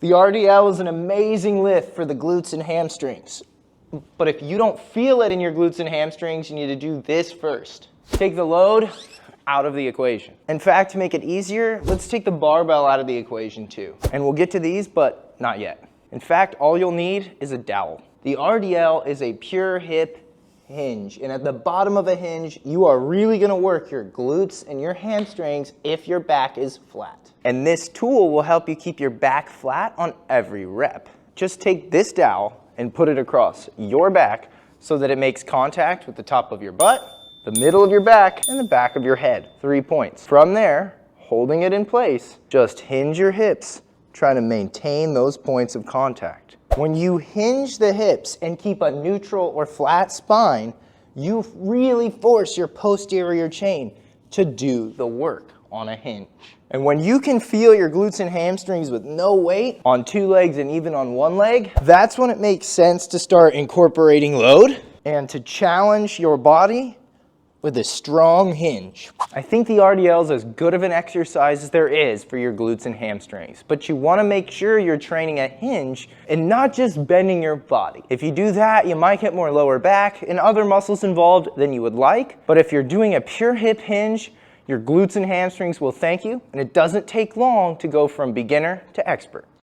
The RDL is an amazing lift for the glutes and hamstrings. But if you don't feel it in your glutes and hamstrings, you need to do this first. Take the load out of the equation. In fact, to make it easier, let's take the barbell out of the equation too. And we'll get to these, but not yet. In fact, all you'll need is a dowel. The RDL is a pure hip hinge, and at the bottom of a hinge, you are really gonna work your glutes and your hamstrings if your back is flat. And this tool will help you keep your back flat on every rep. Just take this dowel and put it across your back so that it makes contact with the top of your butt, the middle of your back, and the back of your head. 3 points. From there, holding it in place, just hinge your hips, trying to maintain those points of contact. When you hinge the hips and keep a neutral or flat spine, you really force your posterior chain to do the work on a hinge. And when you can feel your glutes and hamstrings with no weight on 2 legs and even on 1 leg, that's when it makes sense to start incorporating load and to challenge your body with a strong hinge. I think the RDL is as good of an exercise as there is for your glutes and hamstrings, but you want to make sure you're training a hinge and not just bending your body. If you do that, you might get more lower back and other muscles involved than you would like, but if you're doing a pure hip hinge, your glutes and hamstrings will thank you, and it doesn't take long to go from beginner to expert.